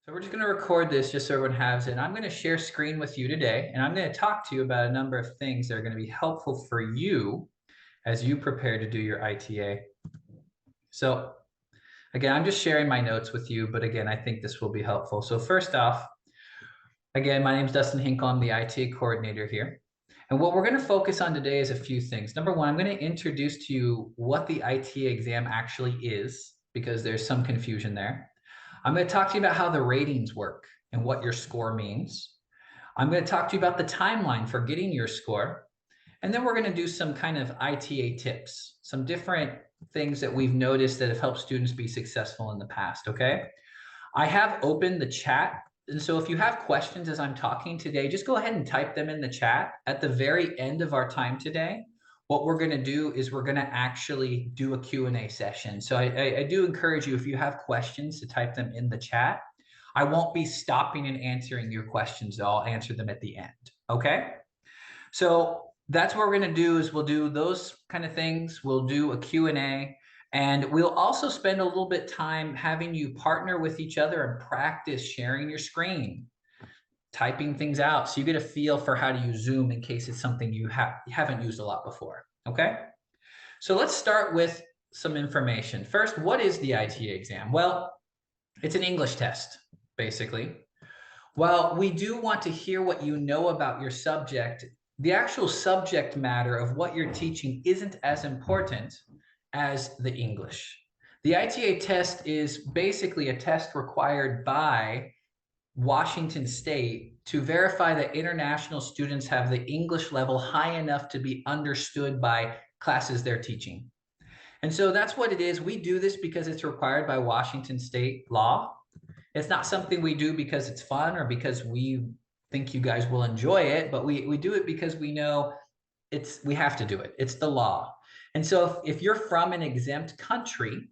So we're just going to record this just so everyone has it. And I'm going to share screen with you today, and I'm going to talk to you about a number of things that are going to be helpful for you as you prepare to do your ITA. So again, I'm just sharing my notes with you, but again, I think this will be helpful. So first off, again, my name is Dustin Hinkle. I'm the ITA coordinator here. And what we're going to focus on today is a few things. Number one, I'm going to introduce to you what the ITA exam actually is, because there's some confusion there. I'm going to talk to you about how the ratings work and what your score means. I'm going to talk to you about the timeline for getting your score. And then we're going to do some kind of ITA tips, some different things that we've noticed that have helped students be successful in the past, okay? I have opened the chat. And so if you have questions as I'm talking today, just go ahead and type them in the chat. At the very end of our time today, what we're going to do is we're going to actually do a Q&A session. So I do encourage you, if you have questions, to type them in the chat. I won't be stopping and answering your questions. I'll answer them at the end. Okay? So that's what we're going to do is we'll do those kind of things. We'll do a Q&A. And we'll also spend a little bit time having you partner with each other and practice sharing your screen, typing things out, so you get a feel for how to use Zoom in case it's something you haven't used a lot before, okay? So let's start with some information. First, what is the ITA exam? Well, it's an English test, basically. While we do want to hear what you know about your subject, the actual subject matter of what you're teaching isn't as important as the English. The ITA test is basically a test required by Washington State to verify that international students have the English level high enough to be understood by classes they're teaching. And so that's what it is. We do this because it's required by Washington State law. It's not something we do because it's fun or because we think you guys will enjoy it, but we do it because we know we have to do it. It's the law. And so if you're from an exempt country,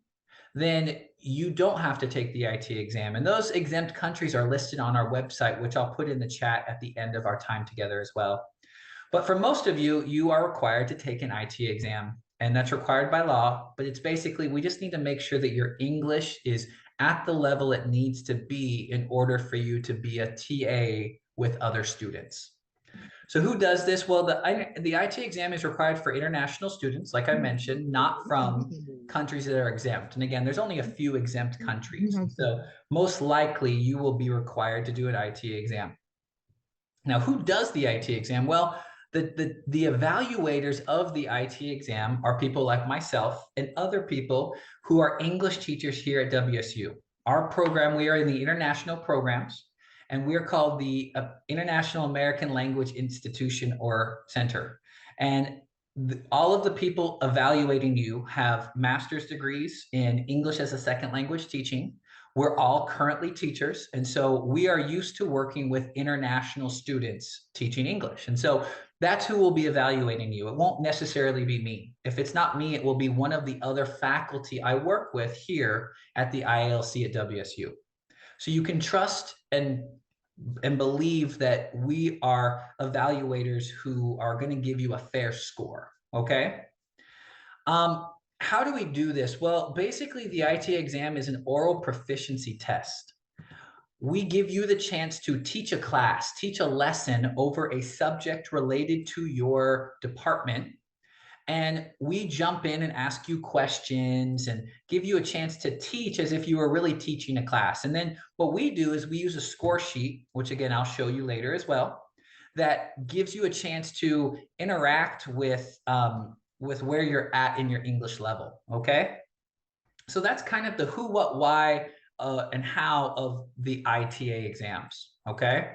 then you don't have to take the ITA exam. And those exempt countries are listed on our website, which I'll put in the chat at the end of our time together as well. But for most of you, you are required to take an ITA exam, and that's required by law. But it's basically, we just need to make sure that your English is at the level it needs to be in order for you to be a TA with other students. So who does this? Well, the ITA exam is required for international students, like I mentioned, not from countries that are exempt. And again, there's only a few exempt countries. So most likely you will be required to do an ITA exam. Now, who does the ITA exam? Well, the evaluators of the ITA exam are people like myself and other people who are English teachers here at WSU. Our program, we are in the international programs, and we're called the International American Language Institution or Center. And all of the people evaluating you have master's degrees in English as a second language teaching. We're all currently teachers, and so we are used to working with international students teaching English. And so that's who will be evaluating you. It won't necessarily be me. If it's not me, it will be one of the other faculty I work with here at the ILC at WSU. So you can trust and believe that we are evaluators who are going to give you a fair score, okay? How do we do this? Well, basically, the ITA exam is an oral proficiency test. We give you the chance to teach a class, teach a lesson over a subject related to your department. And we jump in and ask you questions and give you a chance to teach as if you were really teaching a class. And then what we do is we use a score sheet, which again, I'll show you later as well, that gives you a chance to interact with where you're at in your English level, okay? So that's kind of the who, what, why, and how of the ITA exams, okay?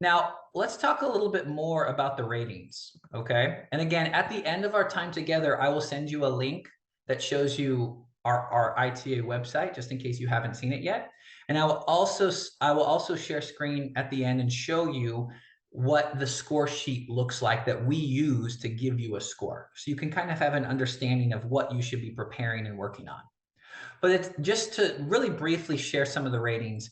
Now, let's talk a little bit more about the ratings, okay? And again, at the end of our time together, I will send you a link that shows you our ITA website, just in case you haven't seen it yet. And I will also share screen at the end and show you what the score sheet looks like that we use to give you a score. So you can kind of have an understanding of what you should be preparing and working on. But it's just to really briefly share some of the ratings.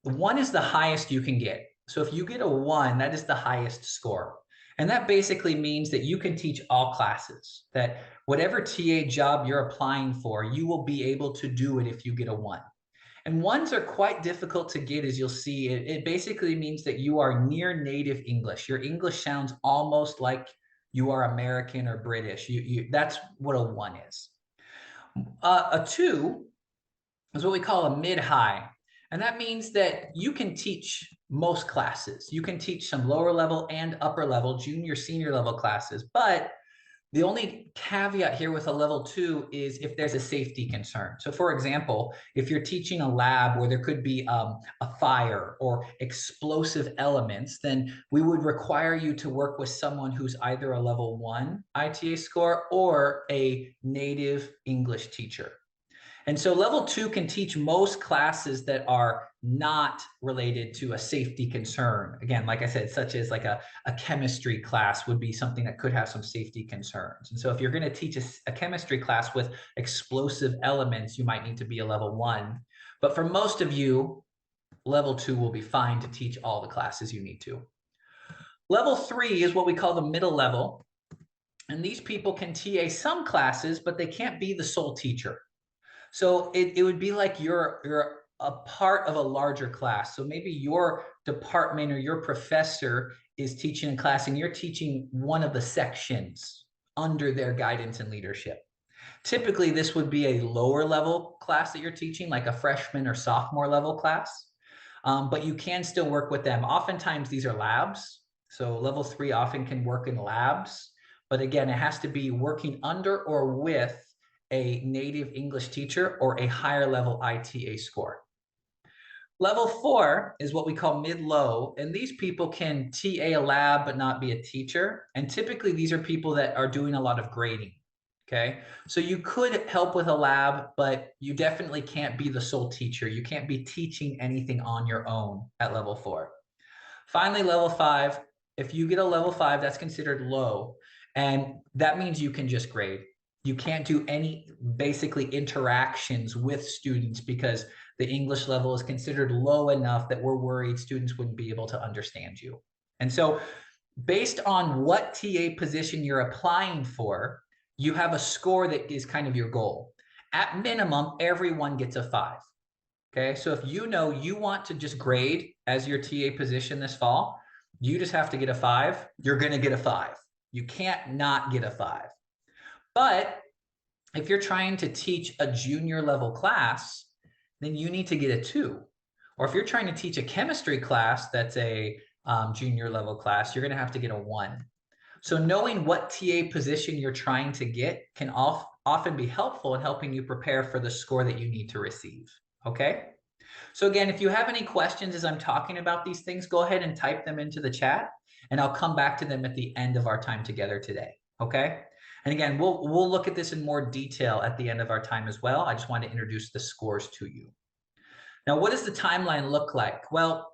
1 is the highest you can get. So if you get a 1, that is the highest score. And that basically means that you can teach all classes, that whatever TA job you're applying for, you will be able to do it if you get a 1. And ones are quite difficult to get, as you'll see. It basically means that you are near native English. Your English sounds almost like you are American or British. That's what a one is. A two is what we call a mid-high. And that means that you can teach most classes. You can teach some lower level and upper level, junior, senior level classes. But the only caveat here with a level two is if there's a safety concern. So for example, if you're teaching a lab where there could be a fire or explosive elements, then we would require you to work with someone who's either a level one ITA score or a native English teacher. And so level two can teach most classes that are not related to a safety concern. Again, like I said, such as like a chemistry class would be something that could have some safety concerns. And so if you're going to teach a chemistry class with explosive elements, you might need to be a level one. But for most of you, level two will be fine to teach all the classes you need to. Level three is what we call the middle level. And these people can TA some classes, but they can't be the sole teacher. So it would be like you're a part of a larger class. So maybe your department or your professor is teaching a class and you're teaching one of the sections under their guidance and leadership. Typically, this would be a lower level class that you're teaching, like a freshman or sophomore level class, but you can still work with them. Oftentimes, these are labs. So level three often can work in labs, but again, it has to be working under or with a native English teacher or a higher level ITA score. Level four is what we call mid-low, and these people can TA a lab but not be a teacher. And typically these are people that are doing a lot of grading, okay? So you could help with a lab, but you definitely can't be the sole teacher. You can't be teaching anything on your own at level four. Finally, level five, if you get a level five, that's considered low. And that means you can just grade. You can't do any basically interactions with students because the English level is considered low enough that we're worried students wouldn't be able to understand you. And so based on what TA position you're applying for, you have a score that is kind of your goal. At minimum, everyone gets a 5. Okay, so if you know you want to just grade as your TA position this fall, you just have to get a 5. You're going to get a 5. You can't not get a 5. But if you're trying to teach a junior level class, then you need to get a 2. Or if you're trying to teach a chemistry class that's a junior level class, you're going to have to get a 1. So knowing what TA position you're trying to get can often be helpful in helping you prepare for the score that you need to receive. Okay? So again, if you have any questions as I'm talking about these things, go ahead and type them into the chat, and I'll come back to them at the end of our time together today. Okay? And again, we'll look at this in more detail at the end of our time as well. I just want to introduce the scores to you. Now, what does the timeline look like? Well,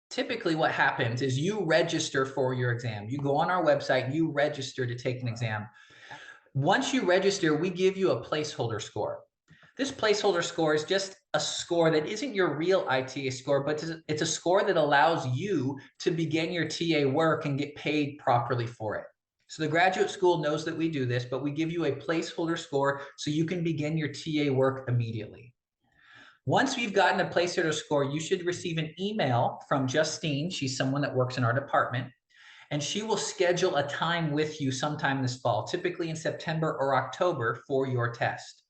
typically what happens is you register for your exam. You go on our website, you register to take an exam. Once you register, we give you a placeholder score. This placeholder score is just a score that isn't your real ITA score, but it's a score that allows you to begin your TA work and get paid properly for it. So the graduate school knows that we do this, but we give you a placeholder score so you can begin your TA work immediately. Once we've gotten a placeholder score, you should receive an email from Justine. She's someone that works in our department, and she will schedule a time with you sometime this fall, typically in September or October, for your test.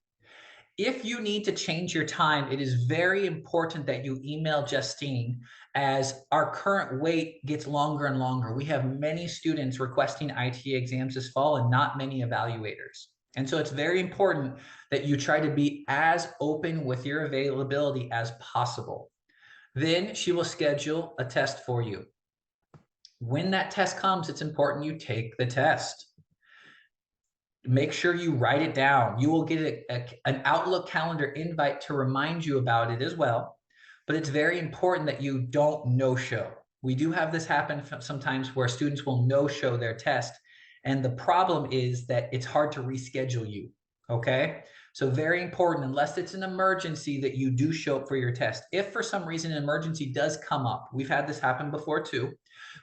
If you need to change your time, it is very important that you email Justine, as our current wait gets longer and longer. We have many students requesting ITA exams this fall and not many evaluators. And so it's very important that you try to be as open with your availability as possible. Then she will schedule a test for you. When that test comes, it's important you take the test. Make sure you write it down. You will get an Outlook calendar invite to remind you about it as well. But it's very important that you don't no-show. We do have this happen sometimes where students will no-show their test. And the problem is that it's hard to reschedule you, okay? So very important, unless it's an emergency, that you do show up for your test. If for some reason an emergency does come up, we've had this happen before too,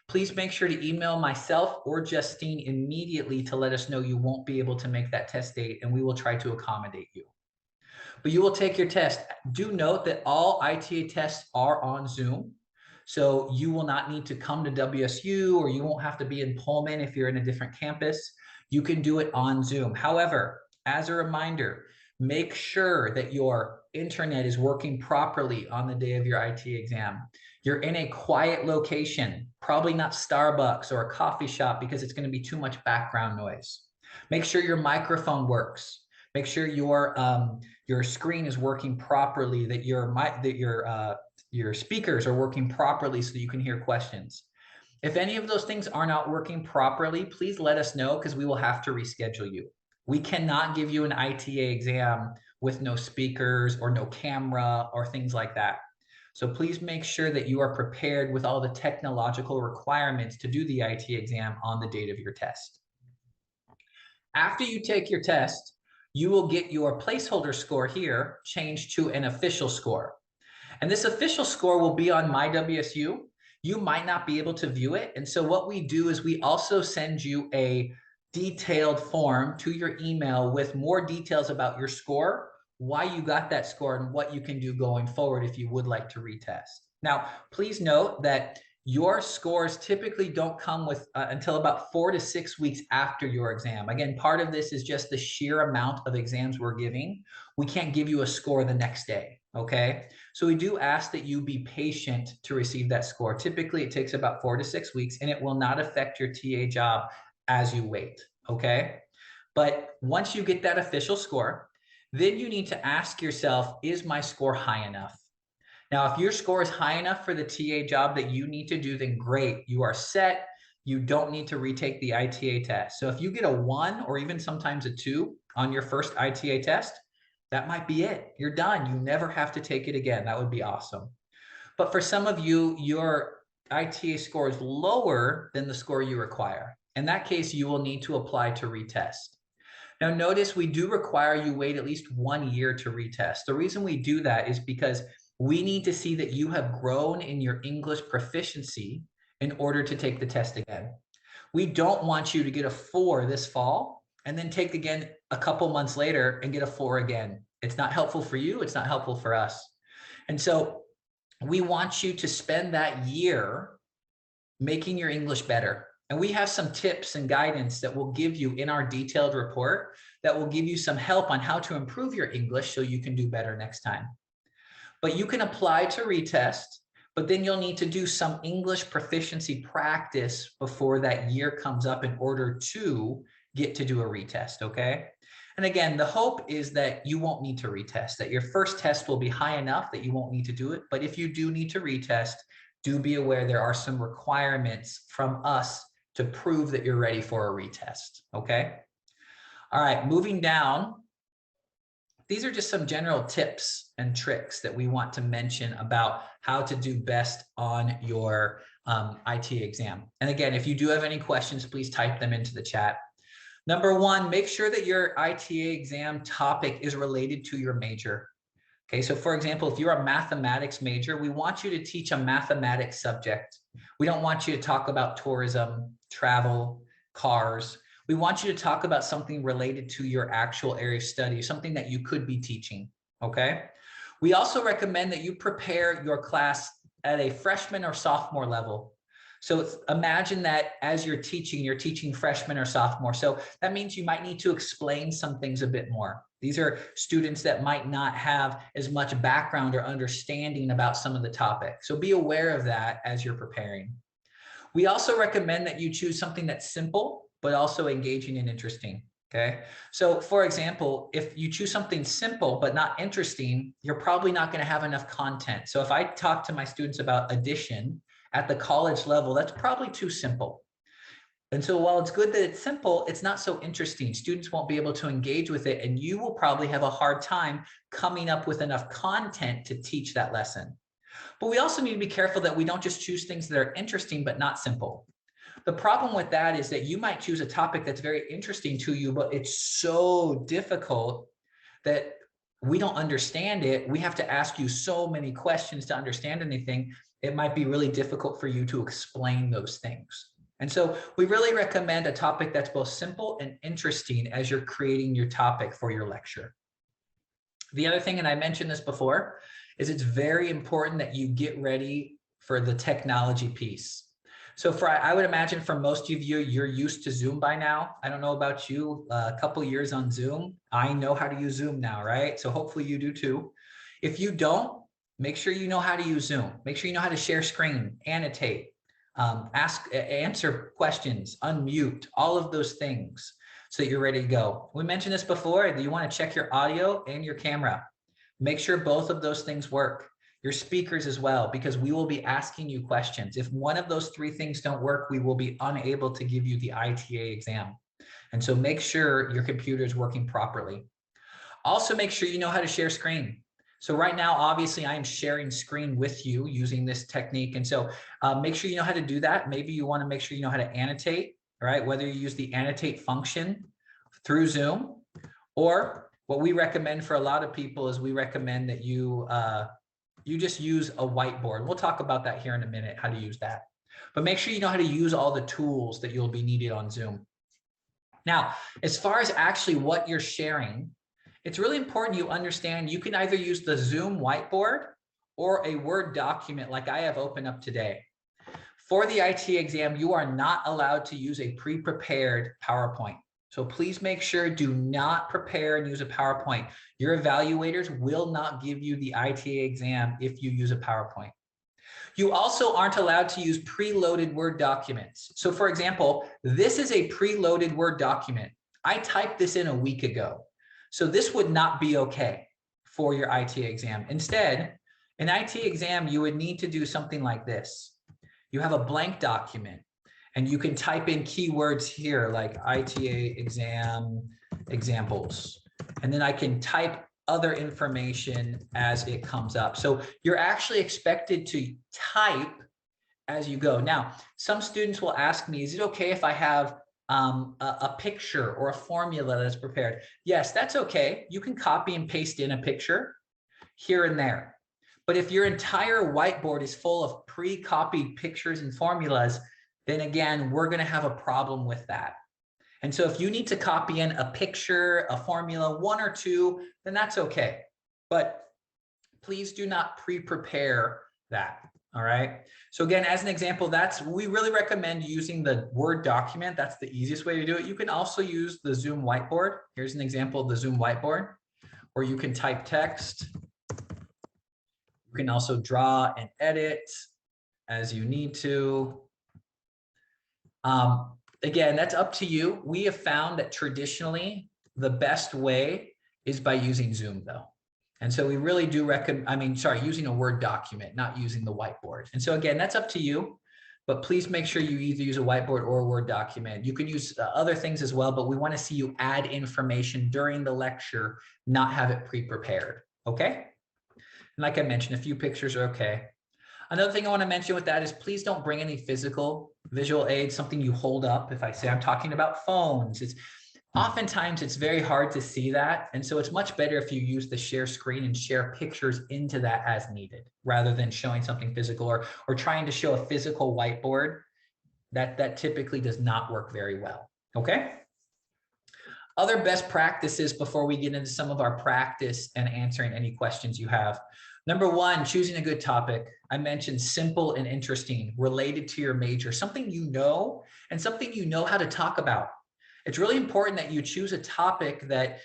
please make sure to email myself or Justine immediately to let us know you won't be able to make that test date, and we will try to accommodate you. but you will take your test. Do note that all ITA tests are on Zoom. So you will not need to come to WSU, or you won't have to be in Pullman if you're in a different campus. You can do it on Zoom. However, as a reminder, make sure that your internet is working properly on the day of your ITA exam. You're in a quiet location, probably not Starbucks or a coffee shop, because it's going to be too much background noise. Make sure your microphone works. Make sure your screen is working properly, that your speakers are working properly so that you can hear questions. If any of those things are not working properly, please let us know, because we will have to reschedule you. We cannot give you an ITA exam with no speakers or no camera or things like that. So please make sure that you are prepared with all the technological requirements to do the ITA exam on the date of your test. After you take your test, you will get your placeholder score here changed to an official score. And this official score will be on My WSU. You might not be able to view it. And so what we do is we also send you a detailed form to your email with more details about your score, why you got that score, and what you can do going forward if you would like to retest. Now, please note that your scores typically don't come with until about 4 to 6 weeks after your exam. Again, part of this is just the sheer amount of exams we're giving. We can't give you a score the next day, okay? So we do ask that you be patient to receive that score. Typically, it takes about 4 to 6 weeks, and it will not affect your TA job as you wait, okay? But once you get that official score, then you need to ask yourself, is my score high enough? Now, if your score is high enough for the TA job that you need to do, then great, you are set. You don't need to retake the ITA test. So if you get a 1 or even sometimes a 2 on your first ITA test, that might be it. You're done. You never have to take it again. That would be awesome. But for some of you, your ITA score is lower than the score you require. In that case, you will need to apply to retest. Now, notice we do require you wait at least 1 year to retest. The reason we do that is because we need to see that you have grown in your English proficiency in order to take the test again. We don't want you to get a 4 this fall and then take again a couple months later and get a 4 again. It's not helpful for you. It's not helpful for us. And so we want you to spend that year making your English better. And we have some tips and guidance that we'll give you in our detailed report that will give you some help on how to improve your English so you can do better next time. But you can apply to retest, but then you'll need to do some English proficiency practice before that year comes up in order to get to do a retest, okay? And again, the hope is that you won't need to retest, that your first test will be high enough that you won't need to do it. But if you do need to retest, do be aware there are some requirements from us to prove that you're ready for a retest, okay? All right, moving down. These are just some general tips and tricks that we want to mention about how to do best on your ITA exam. And again, if you do have any questions, please type them into the chat. Number 1, make sure that your ITA exam topic is related to your major. Okay, so for example, if you're a mathematics major, we want you to teach a mathematics subject. We don't want you to talk about tourism, travel, cars. We want you to talk about something related to your actual area of study, something that you could be teaching, okay? We also recommend that you prepare your class at a freshman or sophomore level. So imagine that as you're teaching freshman or sophomore. So that means you might need to explain some things a bit more. These are students that might not have as much background or understanding about some of the topics. So be aware of that as you're preparing. We also recommend that you choose something that's simple, but also engaging and interesting, okay? So for example, if you choose something simple but not interesting, you're probably not gonna have enough content. So if I talk to my students about addition at the college level, that's probably too simple. And so while it's good that it's simple, it's not so interesting. Students won't be able to engage with it, and you will probably have a hard time coming up with enough content to teach that lesson. But we also need to be careful that we don't just choose things that are interesting but not simple. The problem with that is that you might choose a topic that's very interesting to you, but it's so difficult that we don't understand it. We have to ask you so many questions to understand anything. It might be really difficult for you to explain those things. And so we really recommend a topic that's both simple and interesting as you're creating your topic for your lecture. The other thing, and I mentioned this before, is it's very important that you get ready for the technology piece. So I would imagine for most of you, you're used to Zoom by now. I don't know about you, a couple years on Zoom. I know how to use Zoom now, right? So hopefully you do too. If you don't, make sure you know how to use Zoom. Make sure you know how to share screen, annotate, answer questions, unmute, all of those things so that you're ready to go. We mentioned this before, that you want to check your audio and your camera. Make sure both of those things work. Your speakers as well, because we will be asking you questions. If one of those three things don't work, we will be unable to give you the ITA exam. And so make sure your computer is working properly. Also, make sure you know how to share screen. So right now, obviously, I am sharing screen with you using this technique. And so make sure you know how to do that. Maybe you want to make sure you know how to annotate, right? Whether you use the annotate function through Zoom, or what we recommend for a lot of people is we recommend that you just use a whiteboard. We'll talk about that here in a minute, how to use that. But make sure you know how to use all the tools that you'll be needed on Zoom. Now, as far as actually what you're sharing, it's really important you understand you can either use the Zoom whiteboard or a Word document like I have opened up today. For the ITA exam, you are not allowed to use a pre-prepared PowerPoint. So please make sure, do not prepare and use a PowerPoint. Your evaluators will not give you the ITA exam if you use a PowerPoint. You also aren't allowed to use preloaded Word documents. So for example, this is a preloaded Word document. I typed this in a week ago. So this would not be okay for your ITA exam. Instead, an ITA exam, you would need to do something like this. You have a blank document. And you can type in keywords here like ITA exam examples. And then I can type other information as it comes up. So you're actually expected to type as you go. Now, some students will ask me, is it okay if I have a picture or a formula that's prepared? Yes, that's okay. You can copy and paste in a picture here and there. But if your entire whiteboard is full of pre-copied pictures and formulas, then again, we're going to have a problem with that. And so if you need to copy in a picture, a formula, one or two, then that's okay. But please do not pre-prepare that. All right. So again, as an example, we really recommend using the Word document. That's the easiest way to do it. You can also use the Zoom whiteboard. Here's an example of the Zoom whiteboard, or you can type text. You can also draw and edit as you need to. Again, that's up to you. We have found that traditionally the best way is by using Zoom though. And so we really do recommend, using a Word document, not using the whiteboard. And so again, that's up to you, but please make sure you either use a whiteboard or a Word document. You can use other things as well, but we want to see you add information during the lecture, not have it pre-prepared. Okay. And like I mentioned, a few pictures are okay. Another thing I want to mention with that is please don't bring any physical visual aids, something you hold up. If I say I'm talking about phones, oftentimes it's very hard to see that. And so it's much better if you use the share screen and share pictures into that as needed, rather than showing something physical or trying to show a physical whiteboard. That typically does not work very well. Okay. Other best practices before we get into some of our practice and answering any questions you have. Number one, choosing a good topic. I mentioned simple and interesting, related to your major, something you know and something you know how to talk about. It's really important that you choose a topic that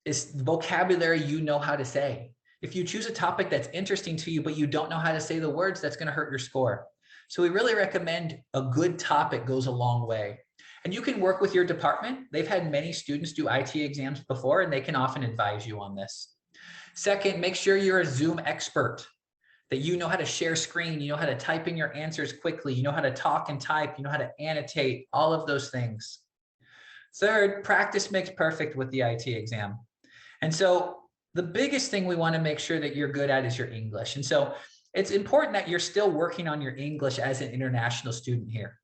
is vocabulary you know how to say. If you choose a topic that's interesting to you, but you don't know how to say the words, that's going to hurt your score. So we really recommend a good topic goes a long way. And you can work with your department. They've had many students do ITA exams before, and they can often advise you on this. Second, make sure you're a Zoom expert, that you know how to share screen, you know how to type in your answers quickly, you know how to talk and type, you know how to annotate, all of those things. Third, practice makes perfect with the ITA exam. And so the biggest thing we want to make sure that you're good at is your English. And so it's important that you're still working on your English as an international student here.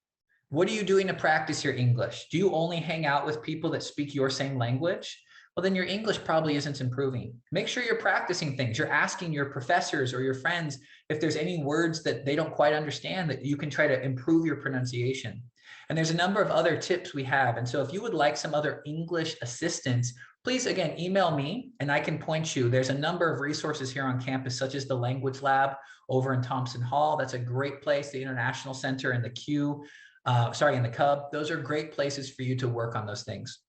What are you doing to practice your English? Do you only hang out with people that speak your same language? Well, then your English probably isn't improving. Make sure you're practicing things. You're asking your professors or your friends if there's any words that they don't quite understand, that you can try to improve your pronunciation. And there's a number of other tips we have. And so if you would like some other English assistance, please, again, email me and I can point you. There's a number of resources here on campus, such as the Language Lab over in Thompson Hall. That's a great place. The International Center and the in the Cub. Those are great places for you to work on those things.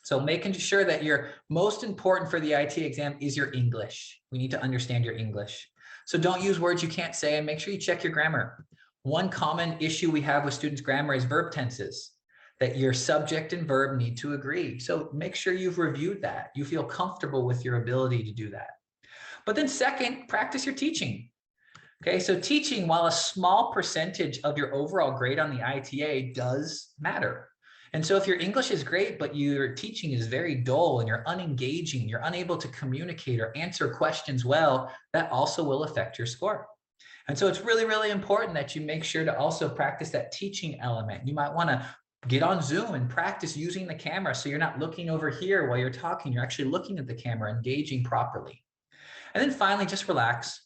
So making sure that your most important for the ITA exam is your English. We need to understand your English. So don't use words you can't say, and make sure you check your grammar. One common issue we have with students' grammar is verb tenses, that your subject and verb need to agree. So make sure you've reviewed that. You feel comfortable with your ability to do that. But then second, practice your teaching. Okay, so teaching, while a small percentage of your overall grade on the ITA, does matter. And so if your English is great, but your teaching is very dull and you're unengaging, you're unable to communicate or answer questions well, that also will affect your score. And so it's really, really important that you make sure to also practice that teaching element. You might want to get on Zoom and practice using the camera so you're not looking over here while you're talking. You're actually looking at the camera, engaging properly. And then finally, just relax.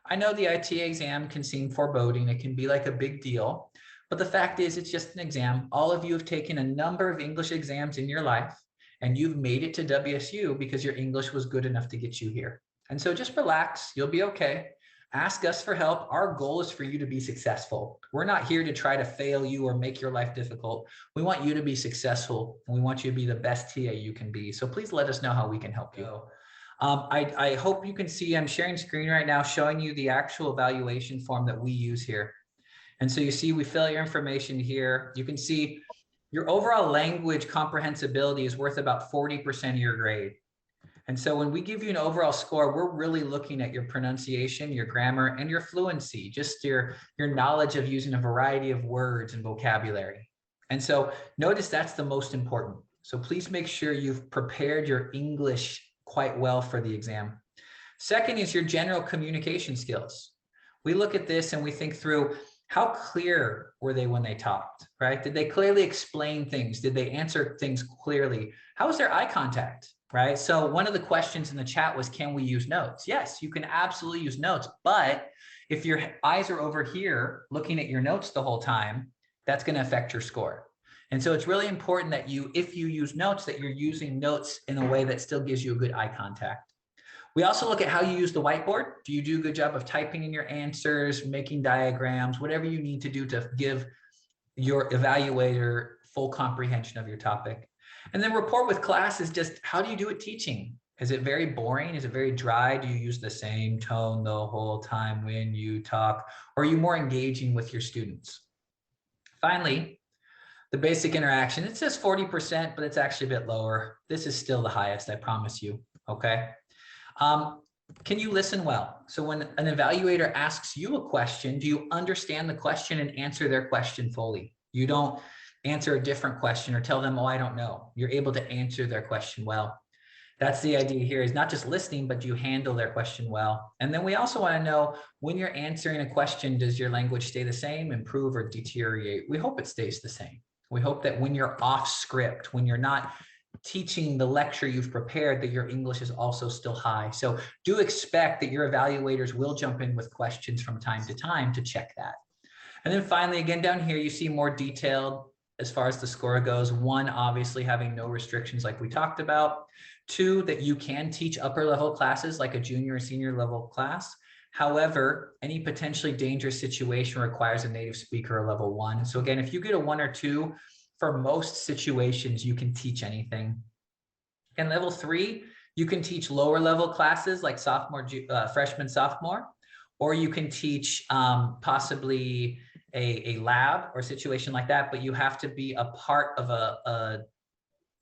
I know the ITA exam can seem foreboding. It can be like a big deal. But the fact is, it's just an exam. All of you have taken a number of English exams in your life, and you've made it to WSU because your English was good enough to get you here. And so just relax. You'll be okay. Ask us for help. Our goal is for you to be successful. We're not here to try to fail you or make your life difficult. We want you to be successful, and we want you to be the best TA you can be. So please let us know how we can help you. I hope you can see, I'm sharing screen right now, showing you the actual evaluation form that we use here. And so you see, we fill your information here. You can see your overall language comprehensibility is worth about 40% of your grade. And so when we give you an overall score, we're really looking at your pronunciation, your grammar, and your fluency, just your knowledge of using a variety of words and vocabulary. And so notice that's the most important. So please make sure you've prepared your English quite well for the exam. Second is your general communication skills. We look at this and we think through, how clear were they when they talked, right? Did they clearly explain things? Did they answer things clearly? How was their eye contact, right? So one of the questions in the chat was, can we use notes? Yes, you can absolutely use notes, but if your eyes are over here looking at your notes the whole time, that's going to affect your score. And so it's really important that if you use notes, that you're using notes in a way that still gives you a good eye contact. We also look at how you use the whiteboard. Do you do a good job of typing in your answers, making diagrams, whatever you need to do to give your evaluator full comprehension of your topic? And then report with class is just, how do you do it teaching? Is it very boring? Is it very dry? Do you use the same tone the whole time when you talk? Or are you more engaging with your students? Finally, the basic interaction. It says 40%, but it's actually a bit lower. This is still the highest, I promise you, okay? Can you listen well? So when an evaluator asks you a question, do you understand the question and answer their question fully? You don't answer a different question or tell them, oh, I don't know. You're able to answer their question well. That's the idea here, is not just listening, but you handle their question well. And then we also want to know, when you're answering a question, does your language stay the same, improve, or deteriorate? We hope it stays the same. We hope that when you're off script, when you're not teaching the lecture you've prepared, that your English is also still high. So do expect that your evaluators will jump in with questions from time to check that. And then finally, again, down here, you see more detailed as far as the score goes. One, obviously having no restrictions like we talked about. Two, that you can teach upper level classes like a junior or senior level class. However, any potentially dangerous situation requires a native speaker or level 1. So again, if you get a 1 or 2, for most situations, you can teach anything. And level 3, you can teach lower level classes like freshman, sophomore, or you can teach possibly a lab or situation like that, but you have to be a part of a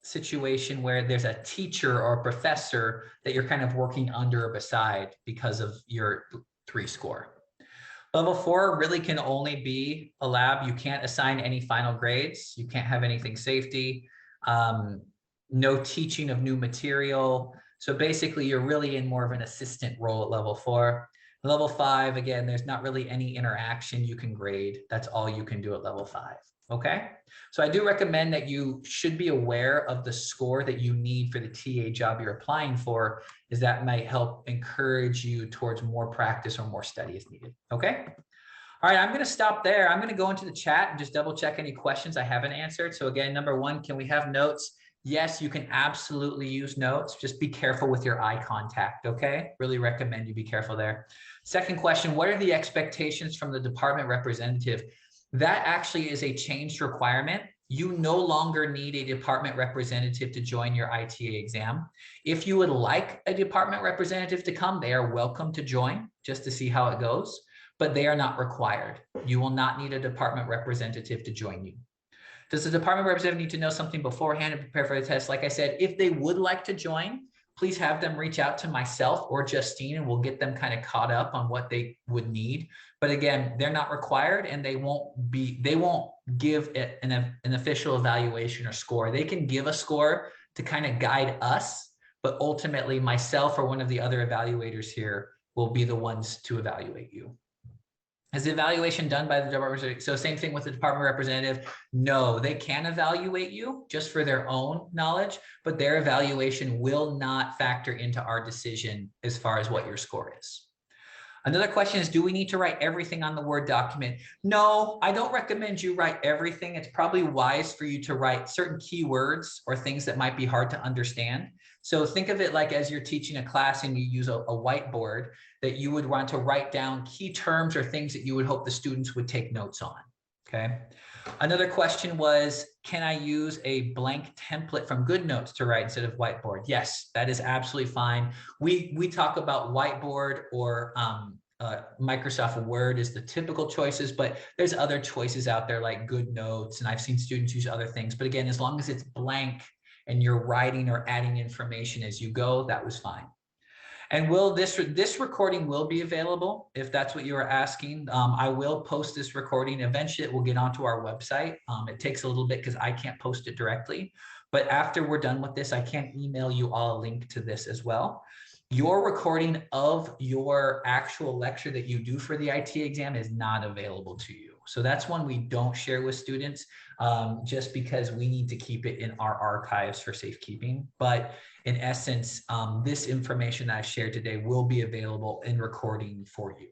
situation where there's a teacher or a professor that you're kind of working under or beside because of your 3 score. Level 4 really can only be a lab. You can't assign any final grades. You can't have anything safety, no teaching of new material. So basically you're really in more of an assistant role at level 4. Level 5, again, there's not really any interaction you can grade. That's all you can do at level 5. Okay, so I do recommend that you should be aware of the score that you need for the TA job you're applying for, as that might help encourage you towards more practice or more study if needed. Okay, all right, I'm going to stop there. I'm going to go into the chat and just double check any questions I haven't answered. So again, number 1, can we have notes? Yes, you can absolutely use notes. Just be careful with your eye contact, okay? Really recommend you be careful there. Second question, what are the expectations from the department representative? That actually is a changed requirement. You no longer need a department representative to join your ITA exam. If you would like a department representative to come, they are welcome to join just to see how it goes, but they are not required. You will not need a department representative to join you. Does the department representative need to know something beforehand and prepare for the test? Like I said, if they would like to join, please have them reach out to myself or Justine, and we'll get them kind of caught up on what they would need. But again, they're not required, and they won't give it an official evaluation or score. They can give a score to kind of guide us, but ultimately myself or one of the other evaluators here will be the ones to evaluate you. Is the evaluation done by the department? So same thing with the department representative. No, they can evaluate you just for their own knowledge, but their evaluation will not factor into our decision as far as what your score is. Another question is, do we need to write everything on the Word document? No, I don't recommend you write everything. It's probably wise for you to write certain keywords or things that might be hard to understand. So think of it like as you're teaching a class and you use a whiteboard, that you would want to write down key terms or things that you would hope the students would take notes on, okay? Another question was, can I use a blank template from GoodNotes to write instead of whiteboard? Yes, that is absolutely fine. We talk about whiteboard or Microsoft Word is the typical choices, but there's other choices out there like GoodNotes, and I've seen students use other things. But again, as long as it's blank and you're writing or adding information as you go, that was fine. And will this recording will be available if that's what you are asking. I will post this recording. Eventually it will get onto our website. It takes a little bit because I can't post it directly, but after we're done with this, I can email you all a link to this as well. Your recording of your actual lecture that you do for the IT exam is not available to you. So that's one we don't share with students, just because we need to keep it in our archives for safekeeping. But in essence, this information that I shared today will be available in recording for you.